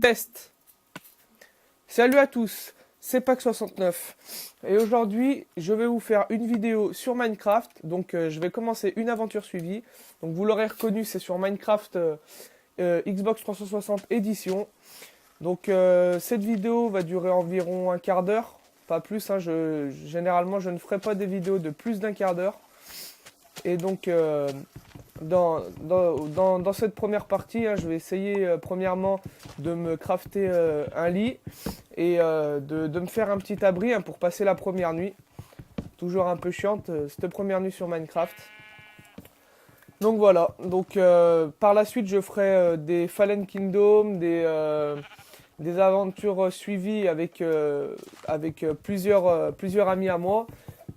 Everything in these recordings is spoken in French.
Test. Salut à tous, c'est Pack69 et aujourd'hui je vais vous faire une vidéo sur Minecraft. Donc je vais commencer une aventure suivie. Donc vous l'aurez reconnu, c'est sur Minecraft Xbox 360 édition. Donc cette vidéo va durer environ un quart d'heure, pas plus, hein. Généralement je ne ferai pas des vidéos de plus d'un quart d'heure. Et donc dans cette première partie, hein, je vais essayer premièrement de me crafter un lit et de me faire un petit abri, hein, pour passer la première nuit. Toujours un peu chiante cette première nuit sur Minecraft. Donc voilà, donc par la suite je ferai des Fallen Kingdom, des aventures suivies avec plusieurs amis à moi.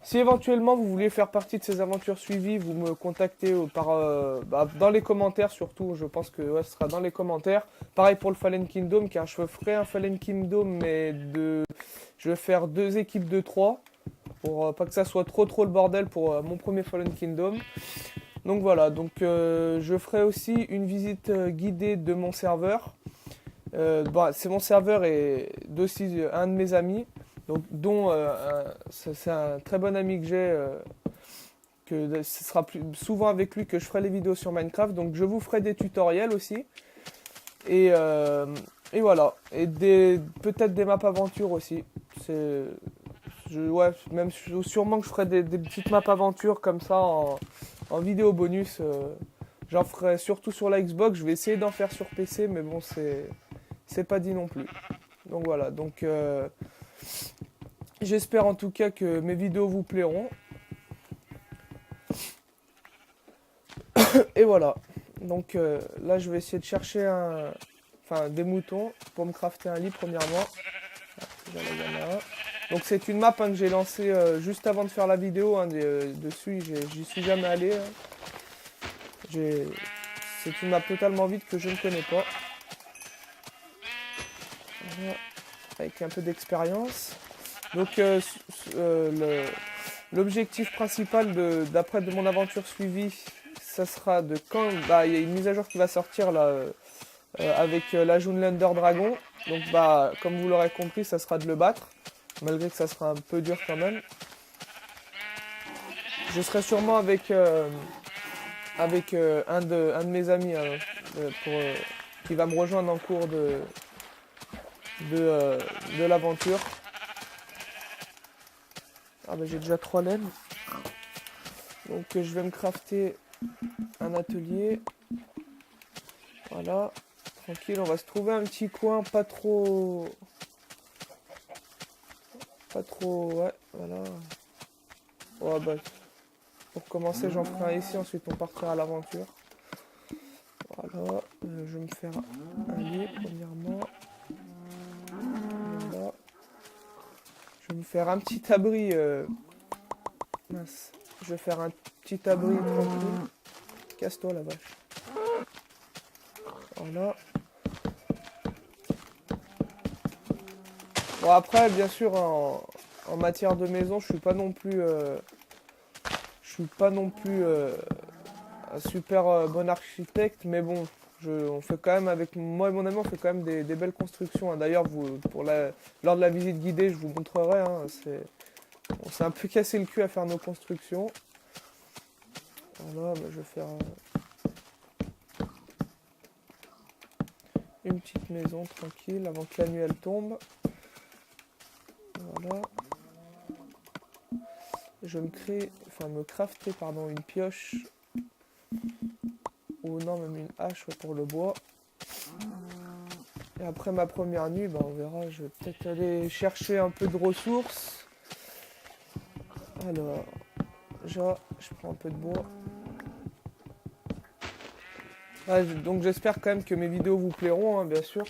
Si éventuellement vous voulez faire partie de ces aventures suivies, vous me contactez dans les commentaires surtout. Je pense que ouais, ce sera dans les commentaires. Pareil pour le Fallen Kingdom, car je ferai un Fallen Kingdom, mais je vais faire 2 équipes de 3 pour pas que ça soit trop le bordel pour mon premier Fallen Kingdom. Donc voilà, donc je ferai aussi une visite guidée de mon serveur. C'est mon serveur et d'aussi un de mes amis, donc, dont c'est un très bon ami que j'ai, que ce sera souvent avec lui que je ferai les vidéos sur Minecraft. Donc je vous ferai des tutoriels aussi. Et, euh, et voilà. Et peut-être des maps aventures aussi. Ouais, même sûrement que je ferai des petites maps aventures comme ça en vidéo bonus. J'en ferai surtout sur la Xbox. Je vais essayer d'en faire sur PC, mais bon, c'est pas dit non plus. Donc voilà, donc j'espère en tout cas que mes vidéos vous plairont. Et voilà, donc là je vais essayer de chercher des moutons pour me crafter un lit premièrement. Déjà, là, il y en a un. Donc c'est une map, hein, que j'ai lancée juste avant de faire la vidéo, hein, dessus, j'y suis jamais allé, hein. C'est une map totalement vide que je ne connais pas. Voilà. Avec un peu d'expérience. Donc l'objectif principal d'après de mon aventure suivie, ça sera de quand il y a une mise à jour qui va sortir là avec l'ajout de l'Under Dragon. Donc comme vous l'aurez compris, ça sera de le battre, malgré que ça sera un peu dur quand même. Je serai sûrement avec un de mes amis, hein, qui va me rejoindre en cours de, de l'aventure. Ah bah j'ai déjà 3 laines. Donc je vais me crafter un atelier. Voilà. Tranquille, on va se trouver un petit coin pas trop... Ouais, voilà. Ouais, bah, pour commencer, j'en ferai un ici, ensuite on partira à l'aventure. Voilà. Je vais me faire un lit, premièrement. Voilà. Je vais me faire un petit abri. Mince. Je vais faire un petit abri tranquille. Casse-toi la vache. Voilà. Bon après, bien sûr, en matière de maison, je suis pas non plus un super bon architecte, mais bon, on fait quand même avec moi et mon ami, on fait quand même des belles constructions, hein. D'ailleurs, lors de la visite guidée, je vous montrerai, hein, on s'est un peu cassé le cul à faire nos constructions. Voilà, je vais faire une petite maison tranquille avant que la nuit elle tombe. Voilà. Je vais me crafter une pioche. Ou non, même une hache, ouais, pour le bois. Et après ma première nuit, on verra, je vais peut-être aller chercher un peu de ressources. Alors, déjà, je prends un peu de bois. Ouais, donc j'espère quand même que mes vidéos vous plairont, hein, bien sûr.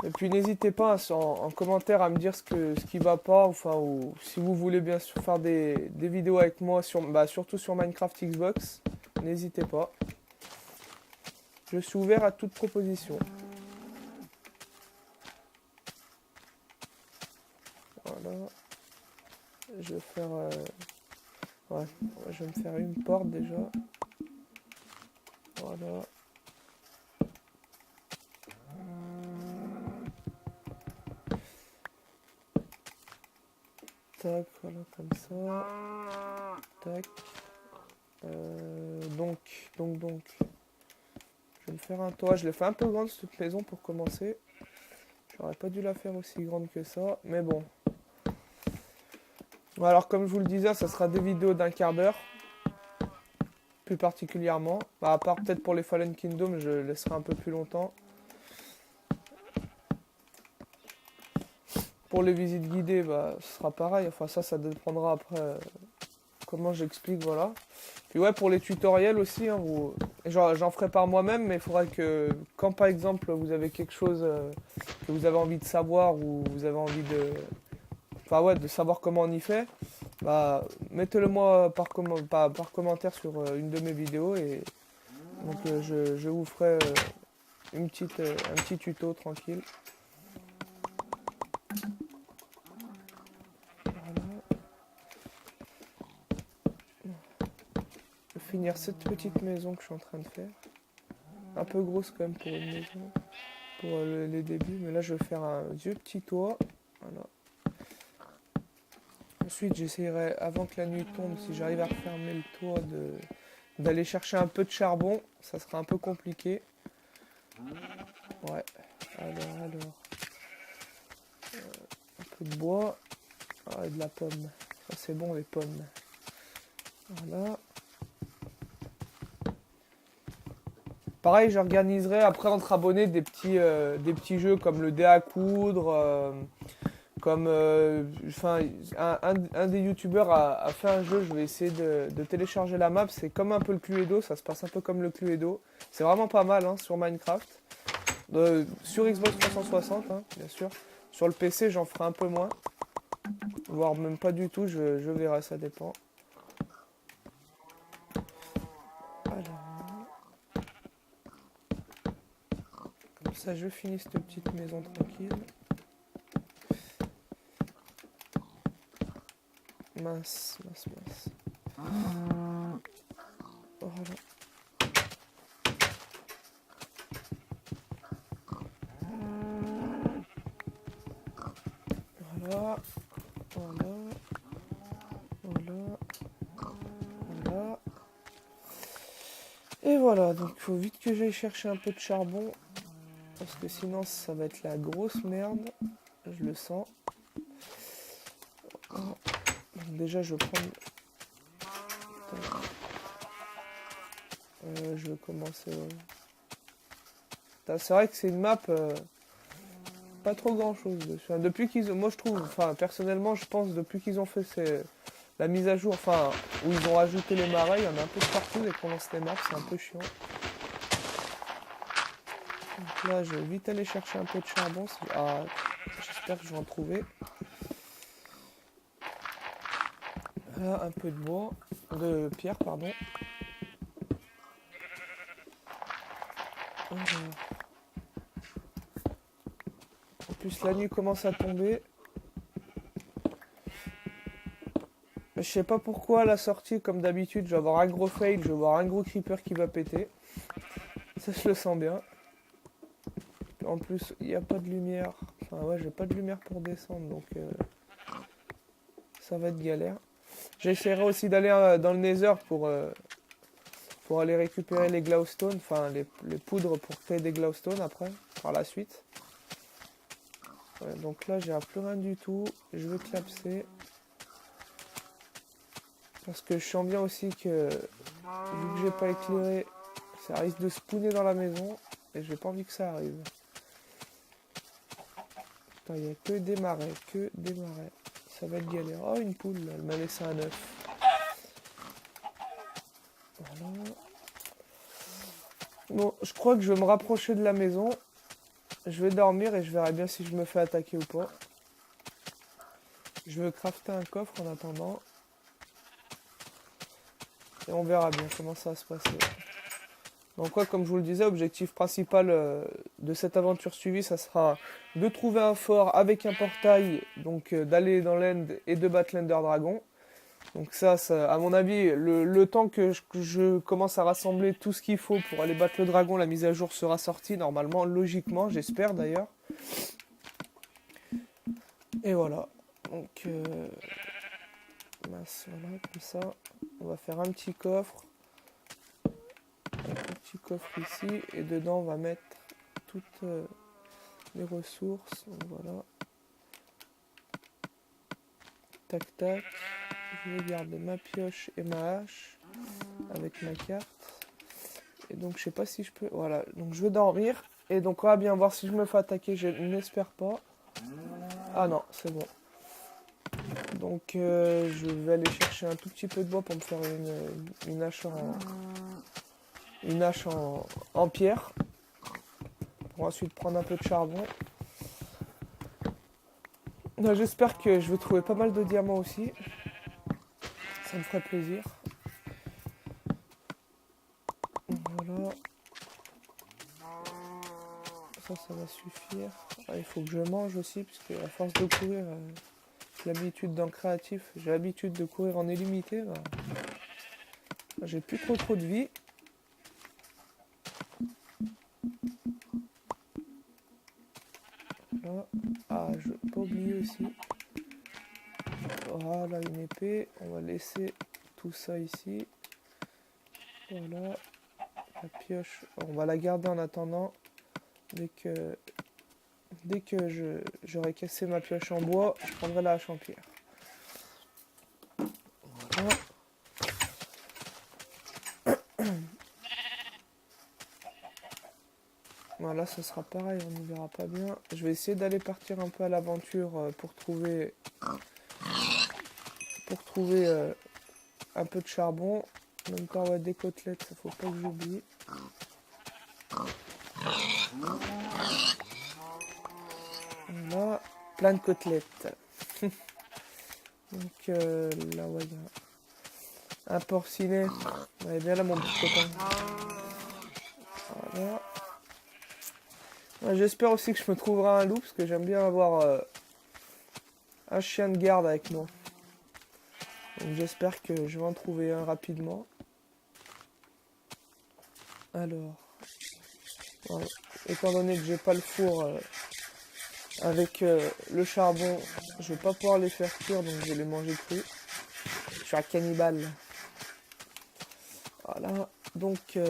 Et puis n'hésitez pas en commentaire à me dire ce qui va pas, ou si vous voulez bien sûr faire des vidéos avec moi, surtout sur Minecraft Xbox, n'hésitez pas. Je suis ouvert à toute proposition. Voilà. Je vais faire... ouais, je vais me faire une porte déjà. Voilà. Tac, voilà, comme ça. Tac. Donc. Je vais me faire un toit. Je l'ai fait un peu grande cette maison pour commencer. J'aurais pas dû la faire aussi grande que ça. Mais bon. Alors comme je vous le disais, ça sera des vidéos d'un quart d'heure. Plus particulièrement. Bah, à part peut-être pour les Fallen Kingdom, je laisserai un peu plus longtemps. Pour les visites guidées, bah, ce sera pareil. Enfin ça dépendra après comment j'explique, voilà. Puis ouais, pour les tutoriels aussi, hein, j'en ferai par moi-même, mais il faudra que, quand par exemple vous avez quelque chose que vous avez envie de savoir ou vous avez envie de, enfin ouais, de savoir comment on y fait, bah mettez-le moi par commentaire sur une de mes vidéos et donc je vous ferai un petit tuto tranquille. Voilà. Je vais finir cette petite maison que je suis en train de faire. Un peu grosse quand même pour une maison, pour les débuts, mais là je vais faire un vieux petit toit. Voilà. Ensuite j'essaierai, avant que la nuit tombe, si j'arrive à refermer le toit, d'aller chercher un peu de charbon. Ça sera un peu compliqué. Ouais, alors. Un peu de bois. Ah, et de la pomme. Ça c'est bon les pommes. Voilà. Pareil, j'organiserai après entre abonnés des petits jeux comme le dé à coudre. Comme un des youtubeurs a fait un jeu, je vais essayer de télécharger la map. C'est comme un peu le Cluedo, ça se passe un peu comme le Cluedo. C'est vraiment pas mal hein, sur Minecraft. Sur Xbox 360, hein, bien sûr. Sur le PC, j'en ferai un peu moins. Voire même pas du tout, je verrai, ça dépend. Alors. Comme ça, je finis cette petite maison tranquille. Mince. Voilà. Voilà. Et voilà, donc il faut vite que j'aille chercher un peu de charbon. Parce que sinon ça va être la grosse merde. Je le sens. Donc déjà je vais prendre... je vais commencer... C'est vrai que c'est une map... pas trop grand chose dessus. Depuis qu'ils ont... Moi je trouve... Enfin personnellement je pense depuis qu'ils ont fait la mise à jour, enfin où ils ont rajouté les marais, il y en a un peu de partout et qu'on lance les maps, c'est un peu chiant. Donc là je vais vite aller chercher un peu de charbon. Ah, j'espère que je vais en trouver. Là un peu de bois, de pierre pardon. Alors. En plus la nuit commence à tomber. Je sais pas pourquoi à la sortie, comme d'habitude, je vais avoir un gros fail, je vais avoir un gros creeper qui va péter. Ça je le sens bien. En plus il n'y a pas de lumière. Enfin ouais, j'ai pas de lumière pour descendre donc ça va être galère. J'essaierai aussi d'aller dans le Nether pour aller récupérer les glowstone, enfin les poudres pour créer des glowstone après, par la suite. Ouais, donc là j'ai plus rien du tout, je vais clapser. Parce que je sens bien aussi que vu que j'ai pas éclairé, ça risque de spawner dans la maison et j'ai pas envie que ça arrive. Putain, il n'y a que des marais, Ça va être galère. Oh, une poule, elle m'a laissé un œuf. Voilà. Bon, je crois que je vais me rapprocher de la maison. Je vais dormir et je verrai bien si je me fais attaquer ou pas. Je vais crafter un coffre en attendant. Et on verra bien comment ça va se passer. Donc ouais, comme je vous le disais, objectif principal de cette aventure suivie, ça sera de trouver un fort avec un portail, donc d'aller dans l'end et de battre l'Ender Dragon. Donc ça, à mon avis, le temps que je commence à rassembler tout ce qu'il faut pour aller battre le dragon, la mise à jour sera sortie normalement, logiquement, j'espère d'ailleurs. Et voilà. Donc, voilà, comme ça. On va faire un petit coffre. Un petit coffre ici. Et dedans, on va mettre toutes les ressources. Donc voilà. Tac, tac. Je vais garder ma pioche et ma hache avec ma carte. Et donc, je sais pas si je peux... Voilà, donc je vais dormir. Et donc, on va bien voir si je me fais attaquer. Je n'espère pas. Ah non, c'est bon. Donc, je vais aller chercher un tout petit peu de bois pour me faire une hache en pierre. Pour ensuite prendre un peu de charbon. J'espère que je vais trouver pas mal de diamants aussi. Ça me ferait plaisir. Voilà. Ça va suffire. Ah, il faut que je mange aussi, parce que à force de courir, j'ai l'habitude dans le créatif, j'ai l'habitude de courir en illimité. Bah, j'ai plus trop de vie. Voilà. Ah, je vais pas oublier aussi. Voilà une épée. On va laisser tout ça ici. Voilà. La pioche, on va la garder en attendant. Dès que j'aurai cassé ma pioche en bois, je prendrai la hache en pierre. Voilà. Voilà, ça sera pareil, on ne verra pas bien. Je vais essayer d'aller partir un peu à l'aventure pour trouver un peu de charbon. En même temps, ouais, des côtelettes, ça faut pas que j'oublie. Voilà, plein de côtelettes. Donc là, ouais, il y a un porcinet. Ouais, bien là, mon petit copain. Voilà. Ouais, j'espère aussi que je me trouverai un loup, parce que j'aime bien avoir un chien de garde avec moi. Donc j'espère que je vais en trouver un rapidement. Alors, voilà. Étant donné que j'ai pas le four avec le charbon, je vais pas pouvoir les faire cuire, donc je vais les manger crus. Je suis un cannibale. Voilà, donc je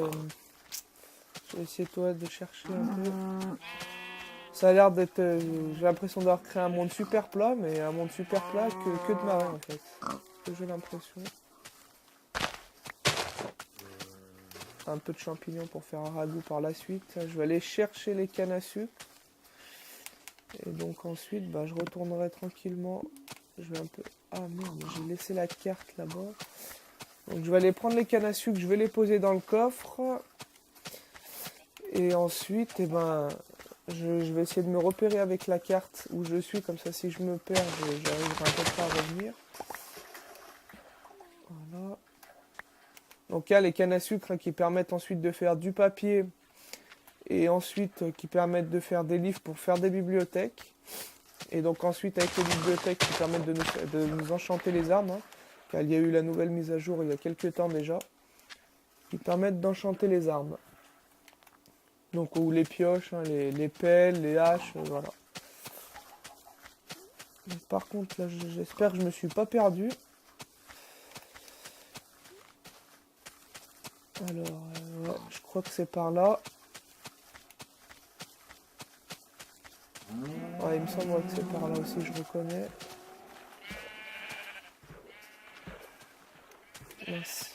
vais essayer toi de chercher un peu. Ça a l'air d'être, j'ai l'impression d'avoir créé un monde super plat, mais un monde super plat que de marais en fait. Que j'ai l'impression. Un peu de champignons pour faire un ragoût par la suite. Je vais aller chercher les cannes à sucre. Et donc ensuite, bah, je retournerai tranquillement. Je vais un peu... Ah merde, j'ai laissé la carte là-bas. Donc je vais aller prendre les cannes à sucre, je vais les poser dans le coffre. Et ensuite, eh ben, je vais essayer de me repérer avec la carte où je suis. Comme ça, si je me perds, j'arriverai à peu près à revenir. Voilà. Donc il y a les cannes à sucre hein, qui permettent ensuite de faire du papier. Et ensuite qui permettent de faire des livres pour faire des bibliothèques. Et donc ensuite avec les bibliothèques qui permettent de nous enchanter les armes. Hein, car il y a eu la nouvelle mise à jour il y a quelques temps déjà. Qui permettent d'enchanter les armes. Donc ou les pioches, hein, les pelles, les haches, voilà. Donc, par contre là j'espère que je me suis pas perdu. Alors ouais, je crois que c'est par là. Ouais, il me semble que c'est par là aussi, je reconnais. Merci.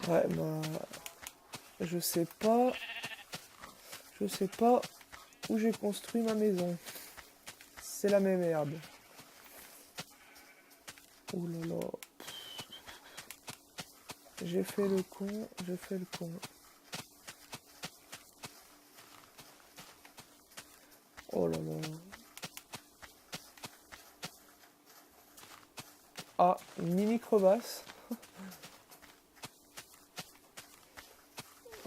Ouais, bah... Je sais pas où j'ai construit ma maison. C'est la même merde. Ouh là là. J'ai fait le con. Oh là là. Ah, une mini crevasse.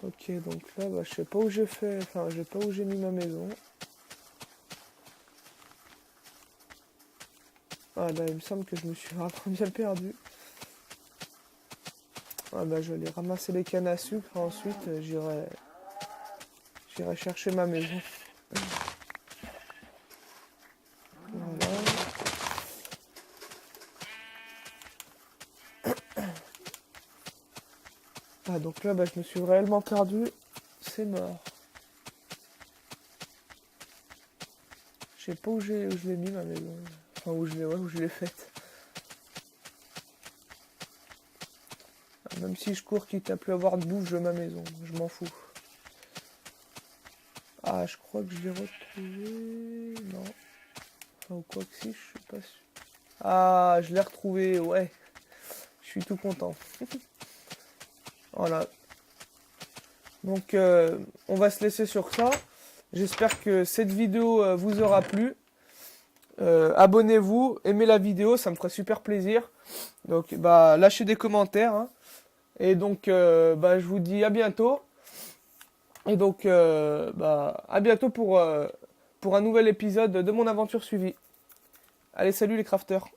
Ok, donc là, bah, je sais pas où j'ai fait, enfin, je sais pas où j'ai mis ma maison. Ah là, il me semble que je me suis vraiment bien perdu. Ah bah, je vais aller ramasser les cannes à sucre. Ensuite, j'irai chercher ma maison. Voilà. Ah, donc là, bah, je me suis réellement perdu. C'est mort. Je sais pas où je l'ai mis, ma maison. Enfin, où je l'ai faite. Même si je cours, quitte à plus avoir de bouffe, je veux ma maison. Je m'en fous. Ah, je crois que je l'ai retrouvé. Non. Enfin, ou quoi que si, je suis pas sûr. Ah, je l'ai retrouvé, ouais. Je suis tout content. Voilà. Donc, on va se laisser sur ça. J'espère que cette vidéo vous aura plu. Abonnez-vous, aimez la vidéo, ça me ferait super plaisir. Donc, bah, lâchez des commentaires. Hein. Et donc, bah, je vous dis à bientôt. Et donc, bah, à bientôt pour un nouvel épisode de mon aventure suivie. Allez, salut les crafters.